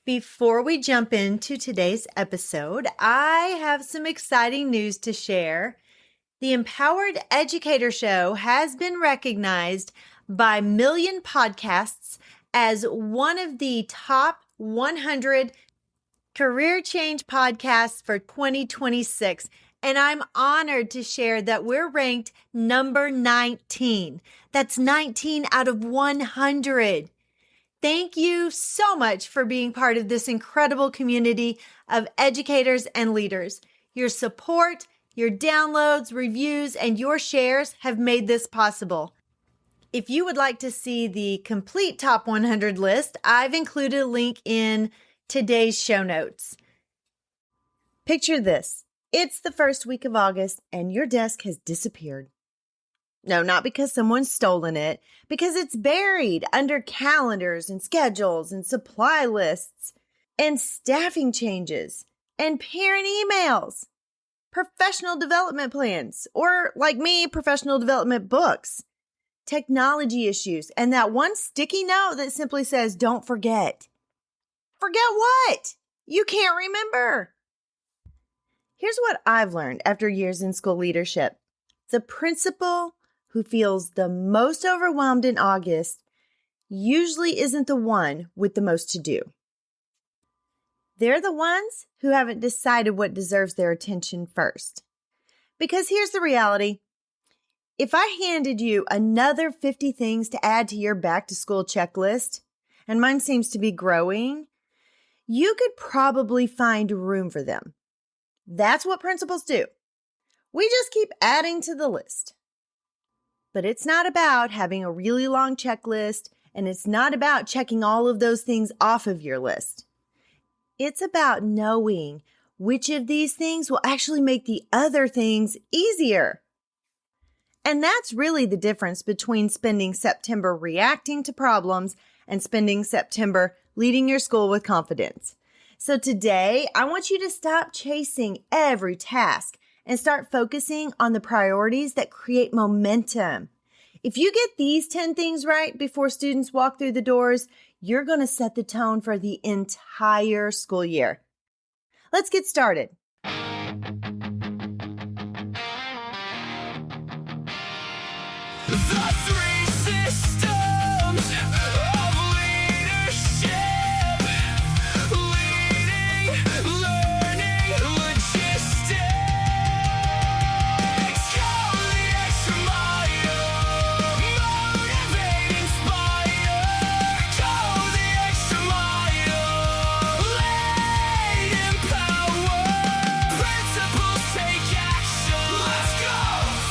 Before we jump into today's episode, I have some exciting news to share. The Empowered Educator Show has been recognized by Million Podcasts as one of the top 100 career change podcasts for 2026. And I'm honored to share that we're ranked number 19. That's 19 out of 100. Thank you so much for being part of this incredible community of educators and leaders. Your support, your downloads, reviews, and your shares have made this possible. If you would like to see the complete top 100 list, I've included a link in today's show notes. Picture this. It's the first week of August and your desk has disappeared. No, not because someone's stolen it, because it's buried under calendars and schedules and supply lists and staffing changes and parent emails, professional development plans, or like me, professional development books, technology issues, and that one sticky note that simply says, don't forget. Forget what? You can't remember. Here's what I've learned after years in school leadership. The principal who feels the most overwhelmed in August usually isn't the one with the most to do. They're the ones who haven't decided what deserves their attention first. Because here's the reality. If I handed you another 50 things to add to your back to school checklist, and mine seems to be growing, you could probably find room for them. That's what principals do. We just keep adding to the list. But it's not about having a really long checklist, and it's not about checking all of those things off of your list. It's about knowing which of these things will actually make the other things easier. And that's really the difference between spending September reacting to problems and spending September leading your school with confidence. So today, I want you to stop chasing every task and start focusing on the priorities that create momentum. If you get these 10 things right before students walk through the doors, you're going to set the tone for the entire school year. Let's get started. The three systems of leadership: leading, learning, logistics. Go the extra mile, motivate, inspire. Go the extra mile, lead, empower. Principles take action. Let's go.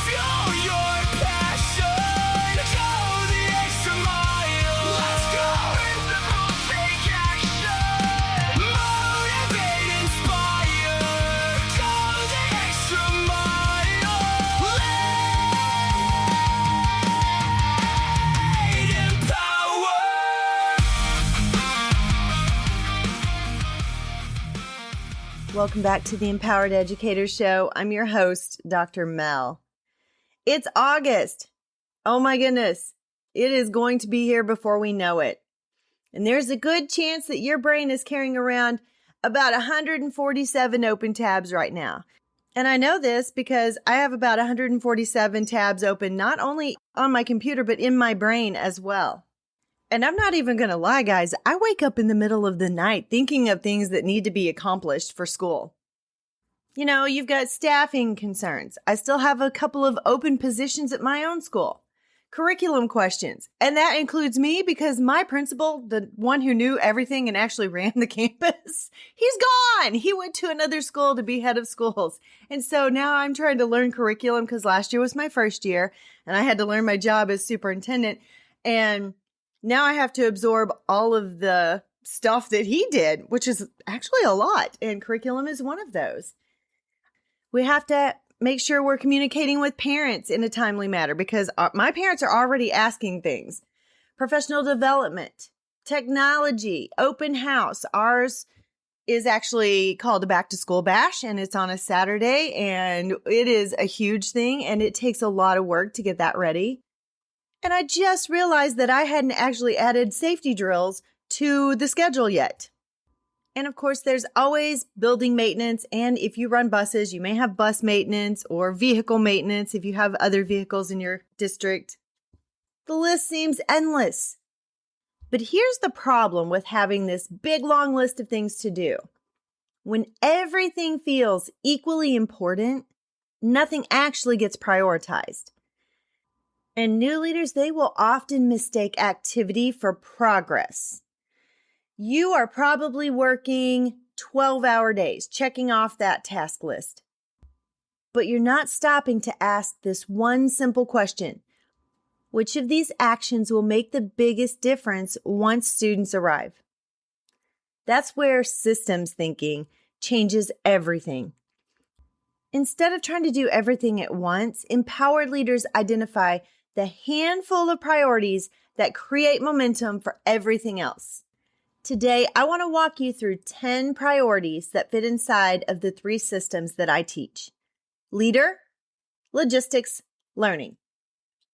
Fuel your passion. Go the extra mile. Let's go. Principles take action. Motivate, inspire. Go the extra mile. Lead, empower. Welcome back to the Empowered Educator Show. I'm your host, Dr. Mel. It's August. Oh my goodness. It is going to be here before we know it. And there's a good chance that your brain is carrying around about 147 open tabs right now. And I know this because I have about 147 tabs open, not only on my computer, but in my brain as well. And I'm not even going to lie, guys. I wake up in the middle of the night thinking of things that need to be accomplished for school. You know, you've got staffing concerns. I still have a couple of open positions at my own school. Curriculum questions. And that includes me because my principal, the one who knew everything and actually ran the campus, he's gone. He went to another school to be head of schools. And so now I'm trying to learn curriculum because last year was my first year and I had to learn my job as superintendent. And now I have to absorb all of the stuff that he did, which is actually a lot. And curriculum is one of those. We have to make sure we're communicating with parents in a timely manner because my parents are already asking things. Professional development, technology, open house. Ours is actually called a back to school bash and it's on a Saturday and it is a huge thing and it takes a lot of work to get that ready. And I just realized that I hadn't actually added safety drills to the schedule yet. And of course, there's always building maintenance. And if you run buses, you may have bus maintenance or vehicle maintenance if you have other vehicles in your district. The list seems endless. But here's the problem with having this big, long list of things to do. When everything feels equally important, nothing actually gets prioritized. And new leaders, they will often mistake activity for progress. You are probably working 12-hour days, checking off that task list. But you're not stopping to ask this one simple question. Which of these actions will make the biggest difference once students arrive? That's where systems thinking changes everything. Instead of trying to do everything at once, empowered leaders identify the handful of priorities that create momentum for everything else. Today, I want to walk you through 10 priorities that fit inside of the 3 systems that I teach: leader, logistics, learning.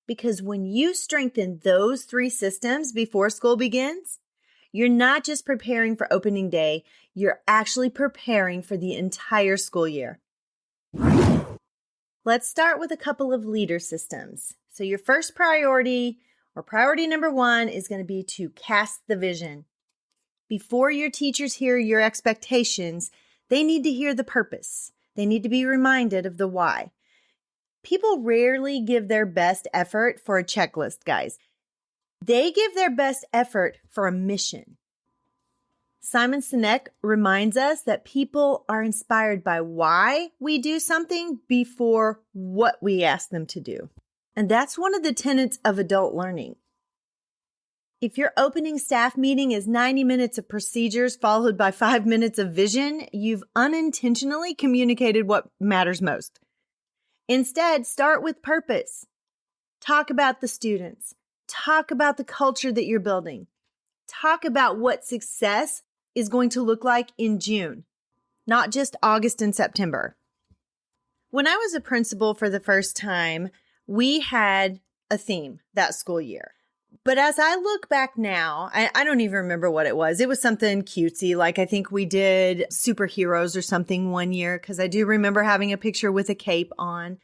Because when you strengthen those 3 systems before school begins, you're not just preparing for opening day, you're actually preparing for the entire school year. Let's start with a couple of leader systems. So your first priority, or priority number 1, is going to be to cast the vision. Before your teachers hear your expectations, they need to hear the purpose. They need to be reminded of the why. People rarely give their best effort for a checklist, guys. They give their best effort for a mission. Simon Sinek reminds us that people are inspired by why we do something before what we ask them to do. And that's one of the tenets of adult learning. If your opening staff meeting is 90 minutes of procedures followed by 5 minutes of vision, you've unintentionally communicated what matters most. Instead, start with purpose. Talk about the students. Talk about the culture that you're building. Talk about what success is going to look like in June, not just August and September. When I was a principal for the first time, we had a theme that school year. But as I look back now, I don't even remember what it was. It was something cutesy, like I think we did superheroes or something one year, because I do remember having a picture with a cape on.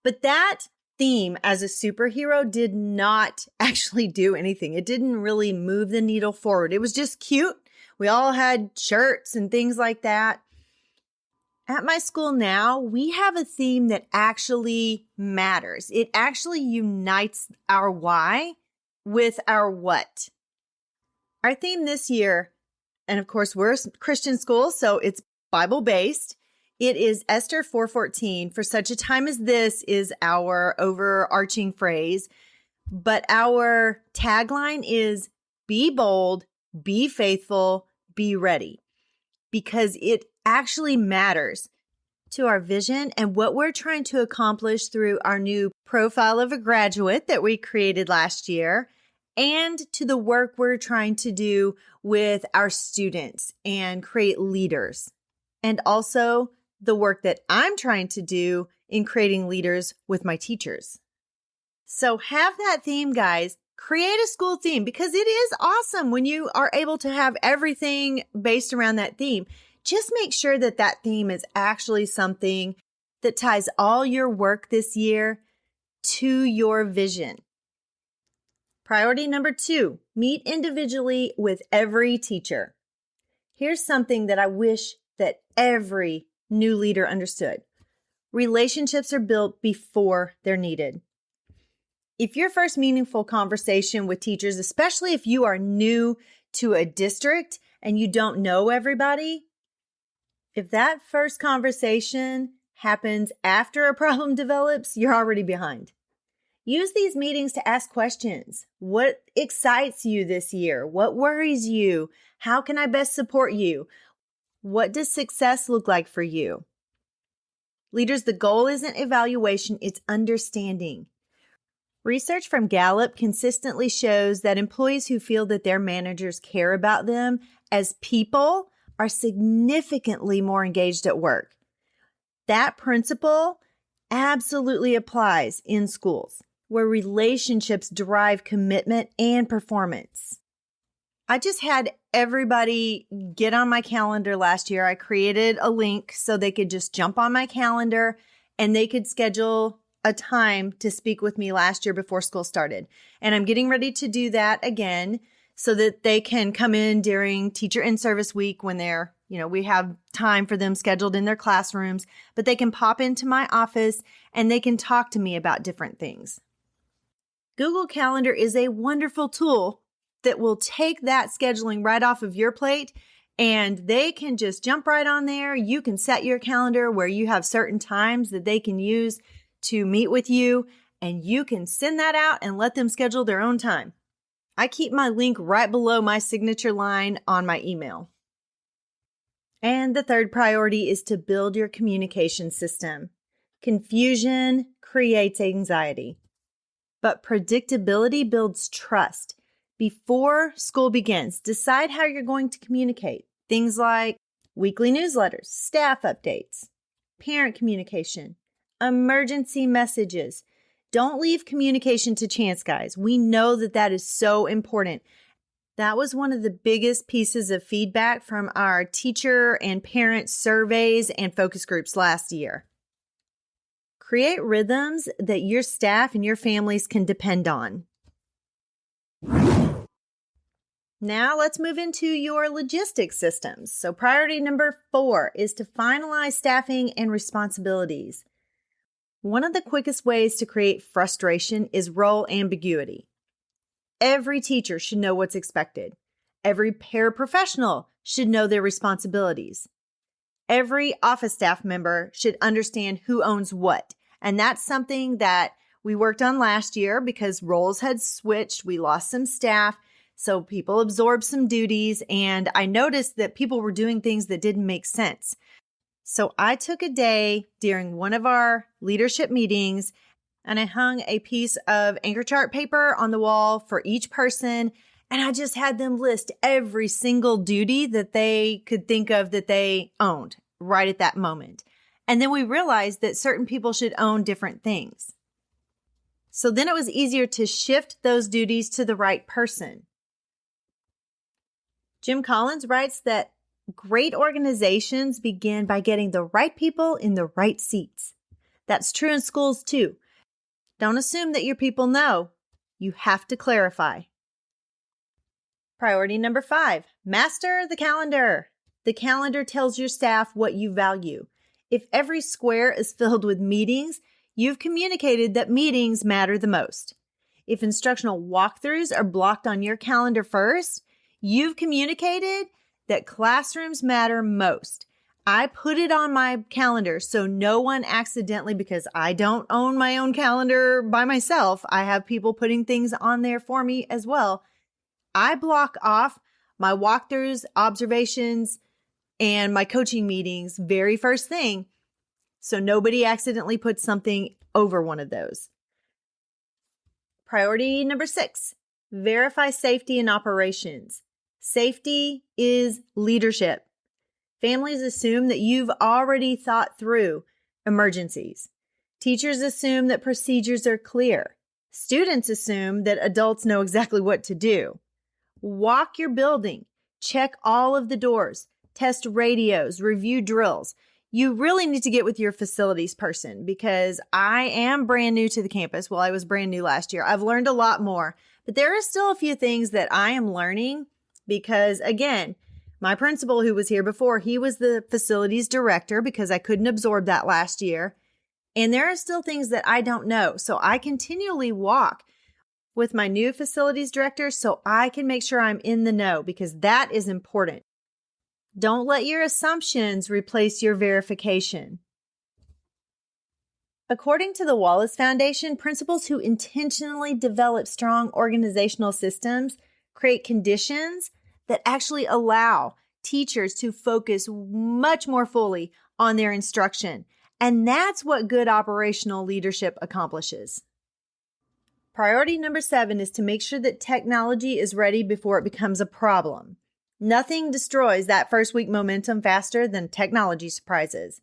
But that theme as a superhero did not actually do anything. It didn't really move the needle forward. It was just cute. We all had shirts and things like that. At my school now, we have a theme that actually matters. It actually unites our why with our what. Our theme this year, and of course we're a Christian school, so it's Bible-based. It is Esther 4:14. For such a time as this is our overarching phrase, but our tagline is be bold, be faithful, be ready, because it actually matters to our vision and what we're trying to accomplish through our new profile of a graduate that we created last year, and to the work we're trying to do with our students and create leaders, and also the work that I'm trying to do in creating leaders with my teachers. So have that theme, guys. Create a school theme, because it is awesome when you are able to have everything based around that theme. Just make sure that that theme is actually something that ties all your work this year to your vision. Priority number 2, meet individually with every teacher. Here's something that I wish that every new leader understood. Relationships are built before they're needed. If your first meaningful conversation with teachers, especially if you are new to a district and you don't know everybody, if that first conversation happens after a problem develops, you're already behind. Use these meetings to ask questions. What excites you this year? What worries you? How can I best support you? What does success look like for you? Leaders, the goal isn't evaluation, it's understanding. Research from Gallup consistently shows that employees who feel that their managers care about them as people are significantly more engaged at work. That principle absolutely applies in schools, where relationships drive commitment and performance. I just had everybody get on my calendar last year. I created a link so they could just jump on my calendar and they could schedule a time to speak with me last year before school started. And I'm getting ready to do that again so that they can come in during teacher in-service week when we have time for them scheduled in their classrooms, but they can pop into my office and they can talk to me about different things. Google Calendar is a wonderful tool that will take that scheduling right off of your plate, and they can just jump right on there. You can set your calendar where you have certain times that they can use to meet with you, and you can send that out and let them schedule their own time. I keep my link right below my signature line on my email. And the third priority is to build your communication system. Confusion creates anxiety, but predictability builds trust. Before school begins, decide how you're going to communicate. Things like weekly newsletters, staff updates, parent communication, emergency messages. Don't leave communication to chance, guys. We know that is so important. That was one of the biggest pieces of feedback from our teacher and parent surveys and focus groups last year. Create rhythms that your staff and your families can depend on. Now let's move into your logistics systems. So priority number 4 is to finalize staffing and responsibilities. One of the quickest ways to create frustration is role ambiguity. Every teacher should know what's expected. Every paraprofessional should know their responsibilities. Every office staff member should understand who owns what. And that's something that we worked on last year because roles had switched. We lost some staff, so people absorbed some duties. And I noticed that people were doing things that didn't make sense. So I took a day during one of our leadership meetings and I hung a piece of anchor chart paper on the wall for each person. And I just had them list every single duty that they could think of that they owned right at that moment. And then we realized that certain people should own different things. So then it was easier to shift those duties to the right person. Jim Collins writes that great organizations begin by getting the right people in the right seats. That's true in schools too. Don't assume that your people know. You have to clarify. Priority number 5, master the calendar. The calendar tells your staff what you value. If every square is filled with meetings, you've communicated that meetings matter the most. If instructional walkthroughs are blocked on your calendar first, you've communicated that classrooms matter most. I put it on my calendar so no one accidentally, because I don't own my own calendar by myself, I have people putting things on there for me as well. I block off my walkthroughs, observations, and my coaching meetings very first thing so nobody accidentally puts something over one of those. Priority number 6, verify safety and operations. Safety is leadership. Families assume that you've already thought through emergencies. Teachers assume that procedures are clear. Students assume that adults know exactly what to do. Walk your building. Check all of the doors. Test radios. Review drills. You really need to get with your facilities person because I am brand new to the campus. Well, I was brand new last year. I've learned a lot more, but there are still a few things that I am learning because, again, my principal who was here before, he was the facilities director because I couldn't absorb that last year. And there are still things that I don't know. So I continually walk with my new facilities director so I can make sure I'm in the know because that is important. Don't let your assumptions replace your verification. According to the Wallace Foundation, principals who intentionally develop strong organizational systems create conditions that actually allow teachers to focus much more fully on their instruction. And that's what good operational leadership accomplishes. Priority number 7 is to make sure that technology is ready before it becomes a problem. Nothing destroys that first week momentum faster than technology surprises.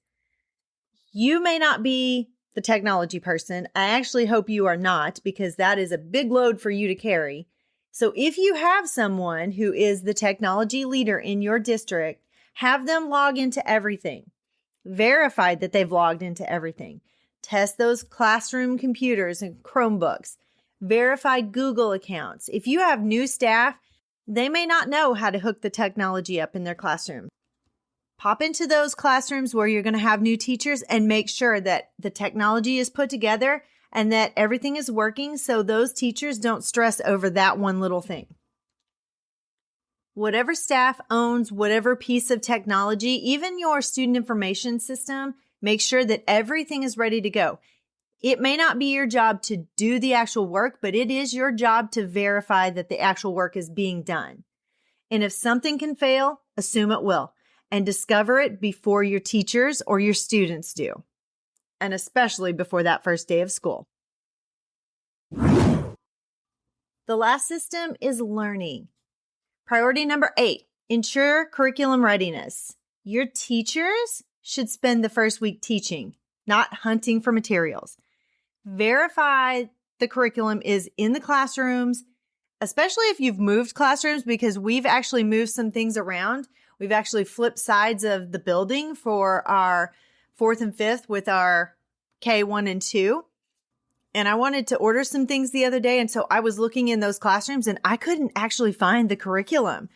You may not be the technology person. I actually hope you are not because that is a big load for you to carry. So if you have someone who is the technology leader in your district, have them log into everything. Verify that they've logged into everything. Test those classroom computers and Chromebooks. Verify Google accounts. If you have new staff, they may not know how to hook the technology up in their classroom. Pop into those classrooms where you're going to have new teachers and make sure that the technology is put together and that everything is working so those teachers don't stress over that one little thing. Whatever staff owns whatever piece of technology, even your student information system, make sure that everything is ready to go. It may not be your job to do the actual work, but it is your job to verify that the actual work is being done. And if something can fail, assume it will, and discover it before your teachers or your students do, and especially before that first day of school. The last system is learning. Priority number 8, ensure curriculum readiness. Your teachers should spend the first week teaching, not hunting for materials. Verify the curriculum is in the classrooms, especially if you've moved classrooms, because we've actually moved some things around. We've actually flipped sides of the building for our 4th and 5th with our K1 and 2. And I wanted to order some things the other day. And so I was looking in those classrooms and I couldn't actually find the curriculum.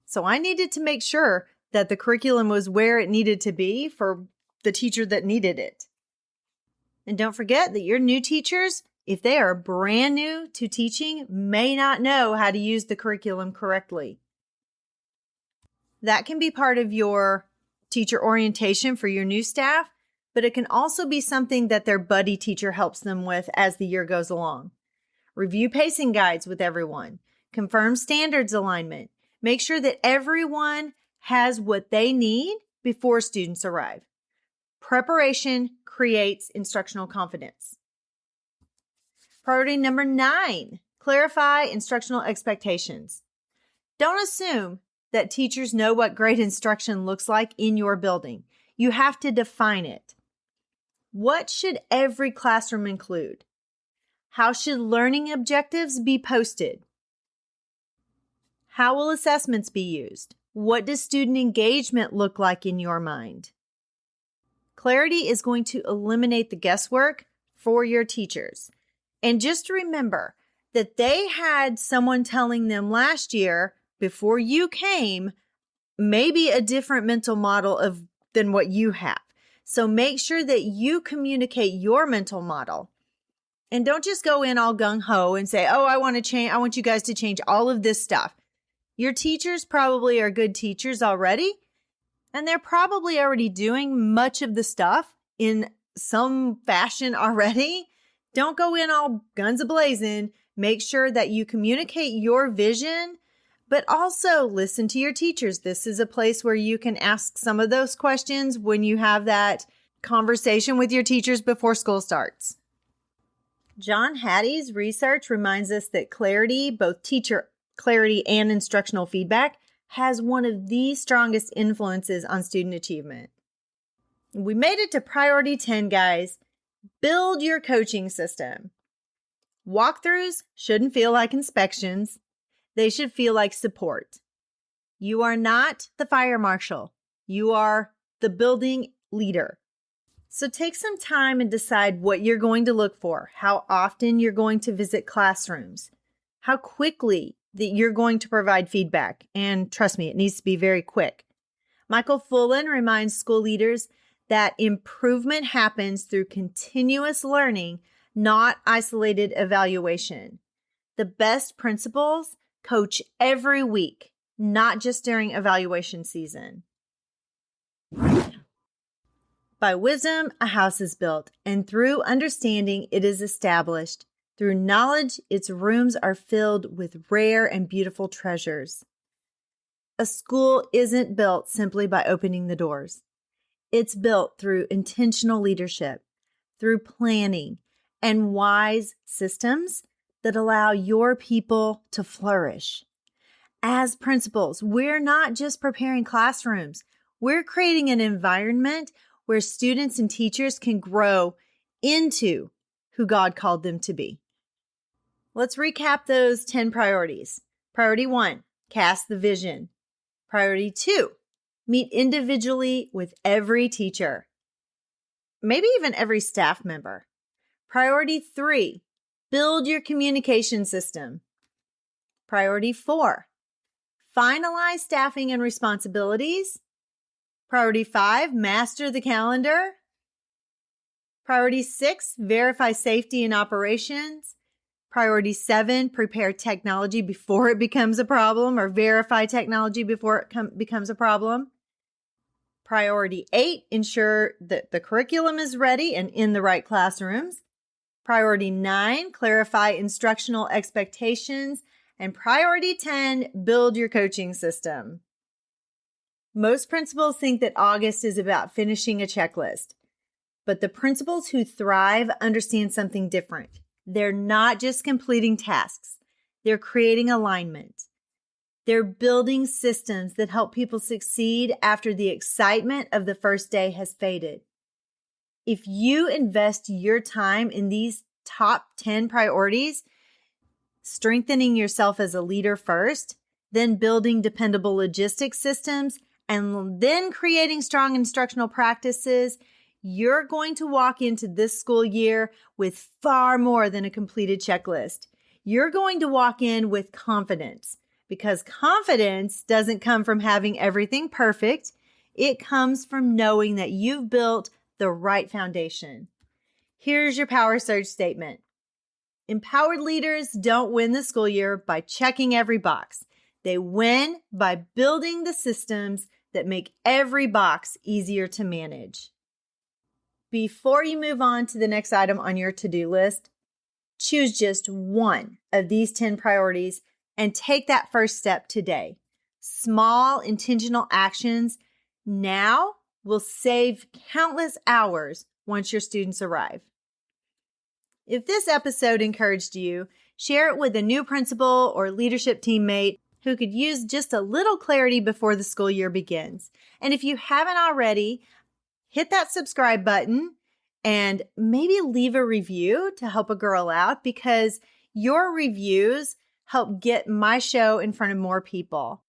So I needed to make sure that the curriculum was where it needed to be for the teacher that needed it. And don't forget that your new teachers, if they are brand new to teaching, may not know how to use the curriculum correctly. That can be part of your teacher orientation for your new staff, but it can also be something that their buddy teacher helps them with as the year goes along. Review pacing guides with everyone. Confirm standards alignment. Make sure that everyone has what they need before students arrive. Preparation creates instructional confidence. Priority number 9, clarify instructional expectations. Don't assume that teachers know what great instruction looks like in your building. You have to define it. What should every classroom include? How should learning objectives be posted? How will assessments be used? What does student engagement look like in your mind? Clarity is going to eliminate the guesswork for your teachers. And just remember that they had someone telling them last year, before you came, maybe a different mental model than what you have. So make sure that you communicate your mental model. And don't just go in all gung-ho and say, oh, I want you guys to change all of this stuff. Your teachers probably are good teachers already, and they're probably already doing much of the stuff in some fashion already. Don't go in all guns a-blazing. Make sure that you communicate your vision, but also listen to your teachers. This is a place where you can ask some of those questions when you have that conversation with your teachers before school starts. John Hattie's research reminds us that clarity, both teacher clarity and instructional feedback, has one of the strongest influences on student achievement. We made it to priority 10, guys. Build your coaching system. Walkthroughs shouldn't feel like inspections. They should feel like support. You are not the fire marshal. You are the building leader. So take some time and decide what you're going to look for, how often you're going to visit classrooms, how quickly that you're going to provide feedback. And trust me, it needs to be very quick. Michael Fullen reminds school leaders that improvement happens through continuous learning, not isolated evaluation. The best principals coach every week, not just during evaluation season. By wisdom, a house is built, and through understanding, it is established. Through knowledge, its rooms are filled with rare and beautiful treasures. A school isn't built simply by opening the doors. It's built through intentional leadership, through planning, and wise systems that allow your people to flourish. As principals, we're not just preparing classrooms. We're creating an environment where students and teachers can grow into who God called them to be. Let's recap those 10 priorities. Priority 1, cast the vision. Priority 2, meet individually with every teacher, maybe even every staff member. Priority 3, build your communication system. Priority 4, finalize staffing and responsibilities. Priority 5, master the calendar. Priority 6, verify safety and operations. Priority 7, prepare technology before it becomes a problem, or verify technology before it becomes a problem. Priority 8, ensure that the curriculum is ready and in the right classrooms. Priority 9, clarify instructional expectations. And priority 10, build your coaching system. Most principals think that August is about finishing a checklist, but the principals who thrive understand something different. They're not just completing tasks. They're creating alignment. They're building systems that help people succeed after the excitement of the first day has faded. If you invest your time in these top 10 priorities, strengthening yourself as a leader first, then building dependable logistics systems, and then creating strong instructional practices, you're going to walk into this school year with far more than a completed checklist. You're going to walk in with confidence, because confidence doesn't come from having everything perfect. It comes from knowing that you've built the right foundation. Here's your Power Surge statement. Empowered leaders don't win the school year by checking every box. They win by building the systems that make every box easier to manage. Before you move on to the next item on your to-do list, choose just one of these 10 priorities and take that first step today. Small, intentional actions now will save countless hours once your students arrive. If this episode encouraged you, share it with a new principal or leadership teammate who could use just a little clarity before the school year begins. And if you haven't already, hit that subscribe button and maybe leave a review to help a girl out, because your reviews help get my show in front of more people.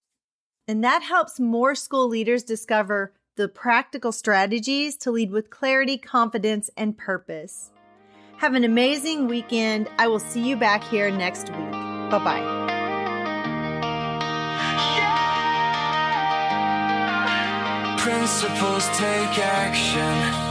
And that helps more school leaders discover the practical strategies to lead with clarity, confidence, and purpose. Have an amazing weekend. I will see you back here next week. Bye-bye. Principles take action.